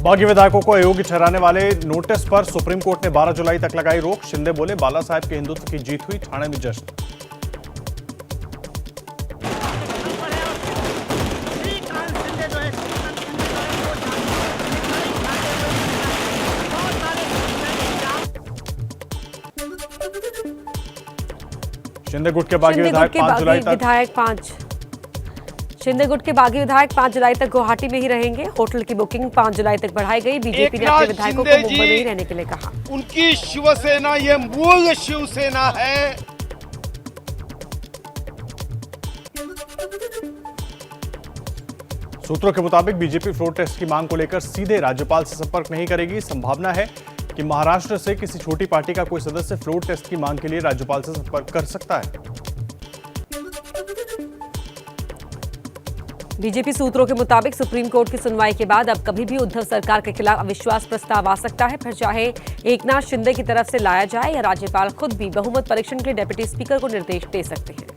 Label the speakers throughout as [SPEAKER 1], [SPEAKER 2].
[SPEAKER 1] बागी विधायकों को अयोग्य ठहराने वाले नोटिस पर सुप्रीम कोर्ट ने 12 जुलाई तक लगाई रोक। शिंदे बोले, बाला साहेब के हिंदुत्व की जीत हुई, ठाणे में जश्न। शिंदे गुट के बागी विधायक 5 जुलाई तक
[SPEAKER 2] शिंदे गुट के बागी विधायक 5 जुलाई तक गुवाहाटी में ही रहेंगे। होटल की बुकिंग 5 जुलाई तक बढ़ाई गई। बीजेपी ने अपने विधायकों को मुंबई में ही रहने के लिए कहा।
[SPEAKER 3] उनकी शिवसेना ये मूल शिवसेना है।
[SPEAKER 1] सूत्रों के मुताबिक बीजेपी फ्लोर टेस्ट की मांग को लेकर सीधे राज्यपाल से संपर्क नहीं करेगी। संभावना है कि महाराष्ट्र से किसी छोटी पार्टी का कोई सदस्य फ्लोर टेस्ट की मांग के लिए राज्यपाल से संपर्क कर सकता है।
[SPEAKER 2] बीजेपी सूत्रों के मुताबिक सुप्रीम कोर्ट की सुनवाई के बाद अब कभी भी उद्धव सरकार के खिलाफ अविश्वास प्रस्ताव आ सकता है। फिर चाहे एकनाथ शिंदे की तरफ से लाया जाए या राज्यपाल खुद भी बहुमत परीक्षण के लिए डिप्टी स्पीकर को निर्देश दे सकते हैं।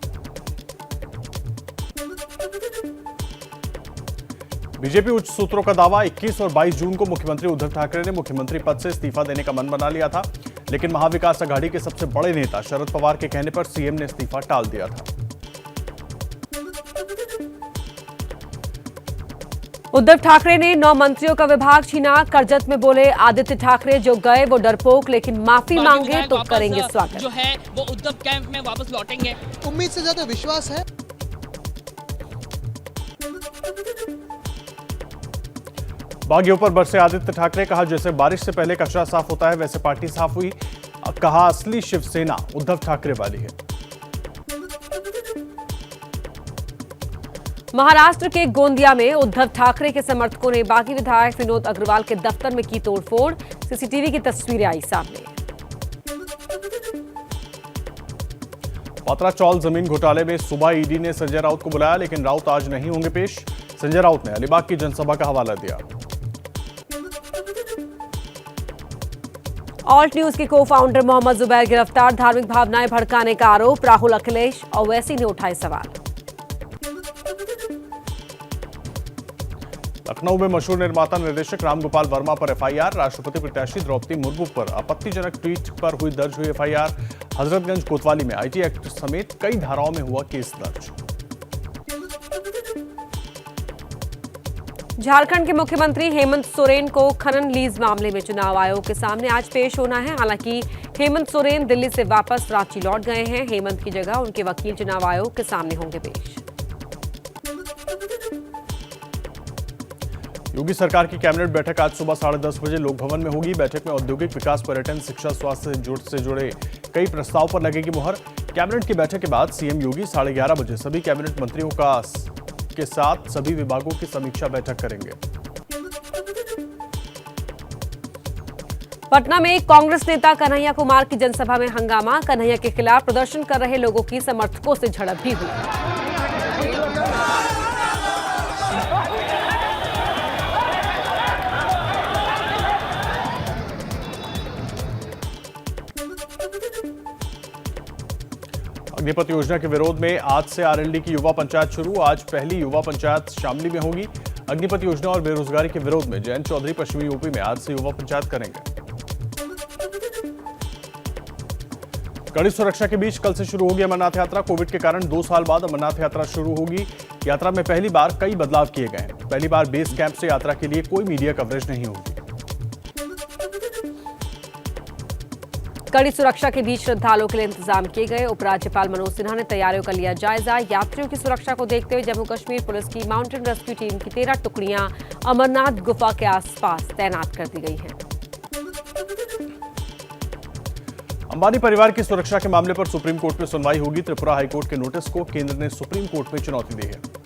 [SPEAKER 1] बीजेपी उच्च सूत्रों का दावा, 21 और 22 जून को मुख्यमंत्री उद्धव ठाकरे ने मुख्यमंत्री पद से इस्तीफा देने का मन बना लिया था, लेकिन महाविकास अघाड़ी के सबसे बड़े नेता शरद पवार के कहने पर सीएम ने इस्तीफा टाल दिया था।
[SPEAKER 2] उद्धव ठाकरे ने 9 मंत्रियों का विभाग छीना। करजत में बोले आदित्य ठाकरे, जो गए वो डरपोक, लेकिन माफी मांगे तो करेंगे स्वागत।
[SPEAKER 4] जो है वो उद्धव कैंप में वापस लौटेंगे।
[SPEAKER 5] उम्मीद से ज्यादा विश्वास है।
[SPEAKER 1] बागियों पर बरसे आदित्य ठाकरे, कहा जैसे बारिश से पहले कचरा साफ होता है वैसे पार्टी साफ हुई। कहा असली शिवसेना उद्धव ठाकरे वाली है।
[SPEAKER 2] महाराष्ट्र के गोंदिया में उद्धव ठाकरे के समर्थकों ने बागी विधायक विनोद अग्रवाल के दफ्तर में की तोड़फोड़। सीसीटीवी की तस्वीरें आई सामने।
[SPEAKER 1] पात्रा चौल जमीन घोटाले में सुबह ईडी ने संजय राउत को बुलाया, लेकिन राउत आज नहीं होंगे पेश। संजय राउत ने अलीबाग की जनसभा का हवाला दिया।
[SPEAKER 2] ऑल्ट न्यूज के को फाउंडर मोहम्मद जुबैर गिरफ्तार। धार्मिक भावनाएं भड़काने का आरोप। राहुल, अखिलेश और ओवैसी ने उठाए सवाल।
[SPEAKER 1] लखनऊ में मशहूर निर्माता निर्देशक रामगोपाल वर्मा पर एफआईआर। राष्ट्रपति प्रत्याशी द्रौपदी मुर्मू पर आपत्तिजनक ट्वीट पर दर्ज हुई एफआईआर। हजरतगंज कोतवाली में आईटी एक्ट समेत कई धाराओं में हुआ केस दर्ज।
[SPEAKER 2] झारखंड के मुख्यमंत्री हेमंत सोरेन को खनन लीज मामले में चुनाव आयोग के सामने आज पेश होना है। हालांकि हेमंत सोरेन दिल्ली से वापस रांची लौट गए हैं। हेमंत की जगह उनके वकील चुनाव आयोग के सामने होंगे पेश।
[SPEAKER 1] योगी सरकार की कैबिनेट बैठक आज सुबह 10:30 बजे लोक भवन में होगी। बैठक में औद्योगिक विकास, पर्यटन, शिक्षा, स्वास्थ्य से जुड़े कई प्रस्ताव पर लगेगी मुहर। कैबिनेट की बैठक के बाद सीएम योगी 11:30 बजे सभी कैबिनेट मंत्रियों के साथ सभी विभागों की समीक्षा बैठक करेंगे।
[SPEAKER 2] पटना में कांग्रेस नेता कन्हैया कुमार की जनसभा में हंगामा। कन्हैया के खिलाफ प्रदर्शन कर रहे लोगों की समर्थकों से झड़प भी हुई।
[SPEAKER 1] अग्निपथ योजना के विरोध में आज से आरएलडी की युवा पंचायत शुरू। आज पहली युवा पंचायत शामली में होगी। अग्निपथ योजना और बेरोजगारी के विरोध में जयंत चौधरी पश्चिमी यूपी में आज से युवा पंचायत करेंगे। कड़ी सुरक्षा के बीच कल से शुरू होगी अमरनाथ यात्रा। कोविड के कारण 2 साल बाद अमरनाथ यात्रा शुरू होगी। यात्रा में पहली बार कई बदलाव किए गए हैं। पहली बार बेस कैंप से यात्रा के लिए कोई मीडिया कवरेज नहीं होगी।
[SPEAKER 2] कड़ी सुरक्षा के बीच श्रद्धालुओं के लिए इंतजाम किए गए। उपराज्यपाल मनोज सिन्हा ने तैयारियों का लिया जायजा। यात्रियों की सुरक्षा को देखते हुए जम्मू कश्मीर पुलिस की माउंटेन रेस्क्यू टीम की 13 टुकड़ियां अमरनाथ गुफा के आसपास तैनात कर दी गई हैं।
[SPEAKER 1] अंबानी परिवार की सुरक्षा के मामले पर सुप्रीम कोर्ट में सुनवाई होगी। त्रिपुरा हाईकोर्ट के नोटिस को केंद्र ने सुप्रीम कोर्ट में चुनौती दी है।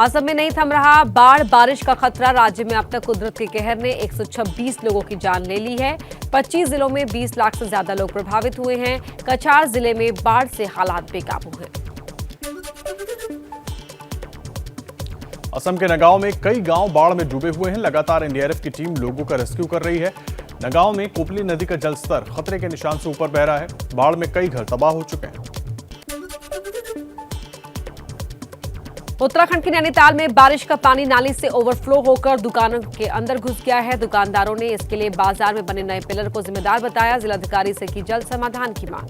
[SPEAKER 2] असम में नहीं थम रहा बाढ़, बारिश का खतरा। राज्य में अब तक कुदरत के कहर ने 126 लोगों की जान ले ली है। 25 जिलों में 20 लाख से ज्यादा लोग प्रभावित हुए हैं। कछार जिले में बाढ़ से हालात बेकाबू हैं।
[SPEAKER 1] असम के नगांव में कई गांव बाढ़ में डूबे हुए हैं। लगातार एनडीआरएफ की टीम लोगों का रेस्क्यू कर रही है। नगांव में कोपली नदी का जलस्तर खतरे के निशान से ऊपर बह रहा है। बाढ़ में कई घर तबाह हो चुके हैं।
[SPEAKER 2] उत्तराखंड के नैनीताल में बारिश का पानी नाली से ओवरफ्लो होकर दुकानों के अंदर घुस गया है। दुकानदारों ने इसके लिए बाजार में बने नए पिलर को जिम्मेदार बताया। जिलाधिकारी से की जल्द समाधान की मांग।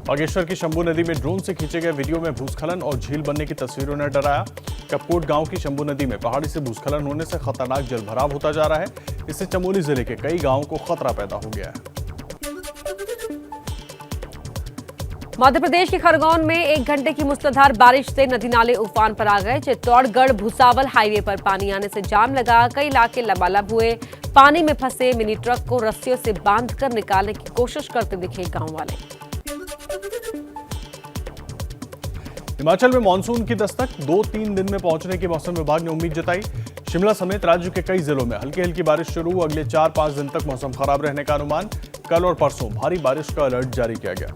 [SPEAKER 1] बागेश्वर की शंभू नदी में ड्रोन से खींचे गए वीडियो में भूस्खलन और झील बनने की तस्वीरों ने डराया। कपकोट गांव की शंभू नदी में पहाड़ी से भूस्खलन होने से खतरनाक जलभराव होता जा रहा है। इससे चमोली जिले के कई गांवों को खतरा पैदा हो गया है।
[SPEAKER 2] मध्य प्रदेश के खरगोन में 1 घंटे की मूसलाधार बारिश से नदी नाले उफान पर आ गए। चित्तौड़गढ़ भुसावल हाईवे पर पानी आने से जाम लगा। कई इलाके लबालब हुए। पानी में फंसे मिनी ट्रक को रस्सियों से बांधकर निकालने की कोशिश करते दिखे गांव वाले।
[SPEAKER 1] हिमाचल में मानसून की दस्तक 2-3 दिन में पहुंचने की मौसम विभाग ने उम्मीद जताई। शिमला समेत राज्य के कई जिलों में हल्की हल्की बारिश शुरू। अगले 4-5 दिन तक मौसम खराब रहने का अनुमान। कल और परसों भारी बारिश का अलर्ट जारी किया गया।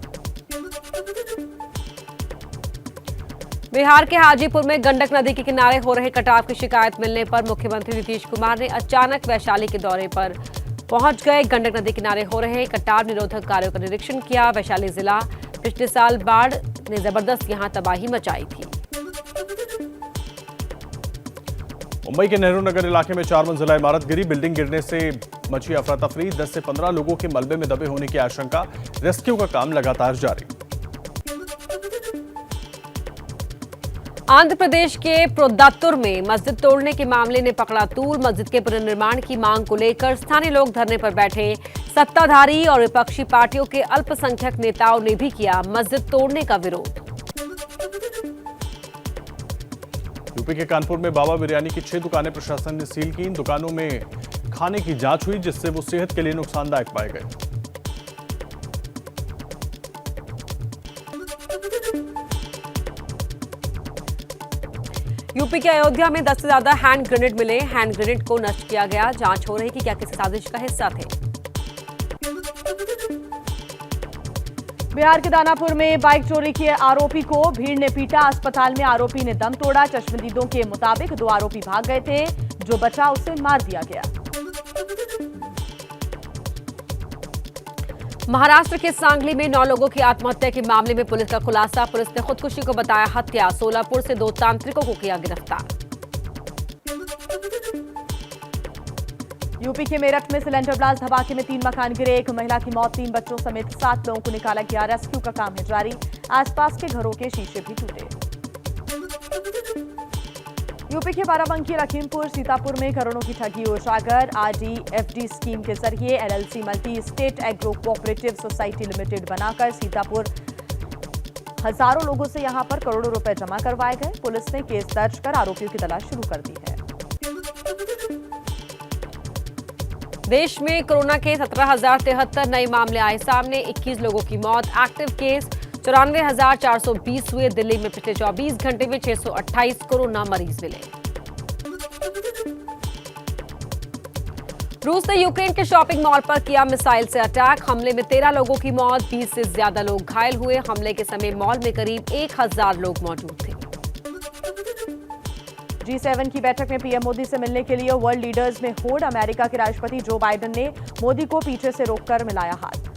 [SPEAKER 2] बिहार के हाजीपुर में गंडक नदी के किनारे हो रहे कटाव की शिकायत मिलने पर मुख्यमंत्री नीतीश कुमार ने अचानक वैशाली के दौरे पर पहुंच गए। गंडक नदी किनारे हो रहे कटाव निरोधक कार्यों का निरीक्षण किया। वैशाली जिला पिछले साल बाढ़ ने जबरदस्त यहां तबाही मचाई थी।
[SPEAKER 1] मुंबई के नेहरू नगर इलाके में 4 मंजिला इमारत गिरी। बिल्डिंग गिरने से मची अफरा तफरी। 10 से 15 लोगों के मलबे में दबे होने की आशंका। रेस्क्यू का काम लगातार जारी।
[SPEAKER 2] आंध्र प्रदेश के प्रोद्दातुर में मस्जिद तोड़ने के मामले ने पकड़ा तूल। मस्जिद के पुनर्निर्माण की मांग को लेकर स्थानीय लोग धरने पर बैठे। सत्ताधारी और विपक्षी पार्टियों के अल्पसंख्यक नेताओं ने भी किया मस्जिद तोड़ने का विरोध।
[SPEAKER 1] यूपी के कानपुर में बाबा बिरयानी की 6 दुकानें प्रशासन ने सील की। इन दुकानों में खाने की जांच हुई जिससे वो सेहत के लिए नुकसानदायक पाए गए।
[SPEAKER 2] यूपी के अयोध्या में 10 से ज्यादा हैंड ग्रेनेड मिले। हैंड ग्रेनेड को नष्ट किया गया। जांच हो रही कि क्या किसी साजिश का हिस्सा थे।
[SPEAKER 6] बिहार के दानापुर में बाइक चोरी किए आरोपी को भीड़ ने पीटा। अस्पताल में आरोपी ने दम तोड़ा। चश्मदीदों के मुताबिक 2 आरोपी भाग गए थे। जो बचा उसे मार दिया गया।
[SPEAKER 2] महाराष्ट्र के सांगली में 9 लोगों की आत्महत्या के मामले में पुलिस का खुलासा। पुलिस ने खुदकुशी को बताया हत्या। सोलापुर से 2 तांत्रिकों को किया गिरफ्तार।
[SPEAKER 6] यूपी के मेरठ में सिलेंडर ब्लास्ट धमाके में 3 मकान गिरे। 1 महिला की मौत। 3 बच्चों समेत 7 लोगों को निकाला गया। रेस्क्यू का काम है जारी। आसपास के घरों के शीशे भी टूटे। यूपी के बाराबंकी, लखीमपुर, सीतापुर में करोड़ों की ठगी उजागर। RDFD स्कीम के जरिए LLC multi state agro cooperative society limited बनाकर सीतापुर हजारों लोगों से यहां पर करोड़ों रुपए जमा करवाए गए। पुलिस ने केस दर्ज कर आरोपियों की तलाश शुरू कर दी है।
[SPEAKER 2] देश में कोरोना के 17,073 नए मामले आए सामने। 21 लोगों की मौत। एक्टिव केस 94,420 हुए। दिल्ली में पिछले 24 घंटे में 628 कोरोना मरीज मिले। रूस ने यूक्रेन के शॉपिंग मॉल पर किया मिसाइल से अटैक। हमले में 13 लोगों की मौत। 20 से ज्यादा लोग घायल हुए। हमले के समय मॉल में करीब 1,000 लोग मौजूद थे।
[SPEAKER 6] G7 की बैठक में पीएम मोदी से मिलने के लिए वर्ल्ड लीडर्स में होड़। अमेरिका के राष्ट्रपति जो बाइडेन ने मोदी को पीछे से रोककर मिलाया हाथ।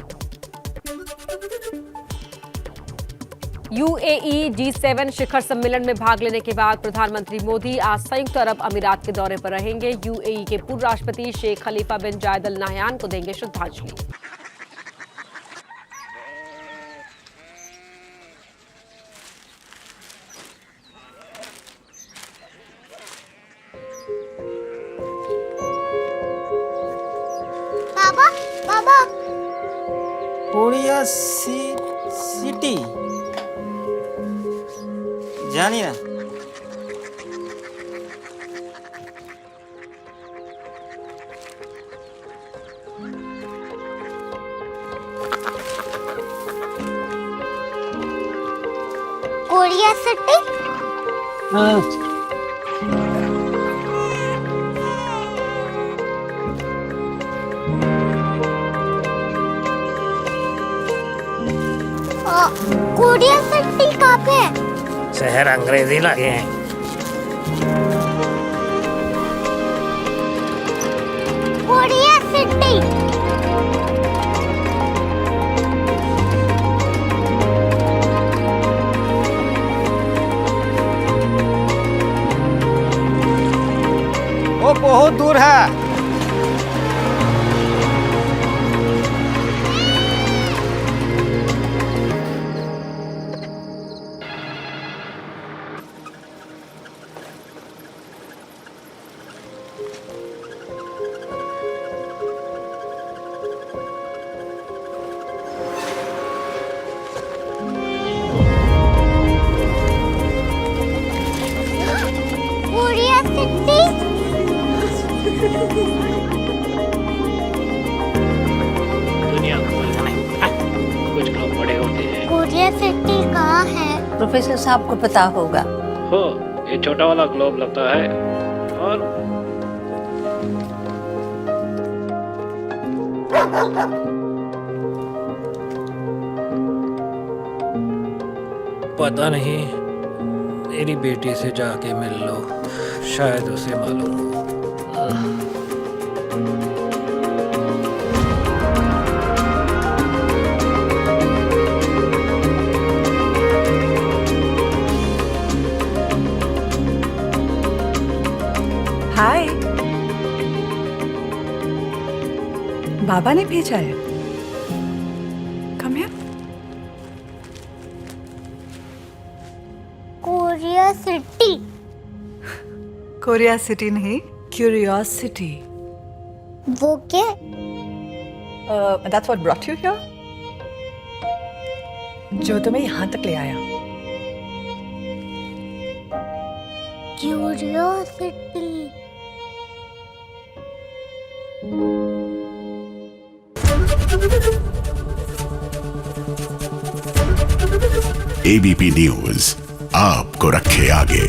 [SPEAKER 2] UAE G7 शिखर सम्मेलन में भाग लेने के बाद प्रधानमंत्री मोदी आज संयुक्त अरब अमीरात के दौरे पर रहेंगे। UAE के पूर्व राष्ट्रपति शेख खलीफा बिन जायद अल नाहयान को देंगे श्रद्धांजलि।
[SPEAKER 7] बाबा बाबा
[SPEAKER 8] कोरिया सिटी जानी ना
[SPEAKER 7] कोरिया सिटी कोरिया सिटी कहाँ पे है?
[SPEAKER 8] शहर अंग्रेजी लगे हैं।
[SPEAKER 7] कोरिया सिटी
[SPEAKER 8] बहुत दूर है।
[SPEAKER 7] कोरिया सिटी
[SPEAKER 9] दुनिया कुछ लोग बड़े होते हैं।
[SPEAKER 7] कोरिया सिटी कहाँ है?
[SPEAKER 10] प्रोफेसर साहब को पता होगा।
[SPEAKER 9] हो, ये छोटा वाला ग्लोब लगता है और पता नहीं, मेरी बेटी से जाके मिल लो, शायद उसे मालूम हो।
[SPEAKER 10] हाय, बाबा ने भेजा है। Come here.
[SPEAKER 7] Korea city.
[SPEAKER 10] Korea city नहीं, क्यूरियोसिटी।
[SPEAKER 7] वो क्या?
[SPEAKER 10] That's what brought you here? जो तुम्हें यहाँ तक ले आया।
[SPEAKER 7] क्यूरियोसिटी।
[SPEAKER 11] एबीपी न्यूज आपको रखे आगे।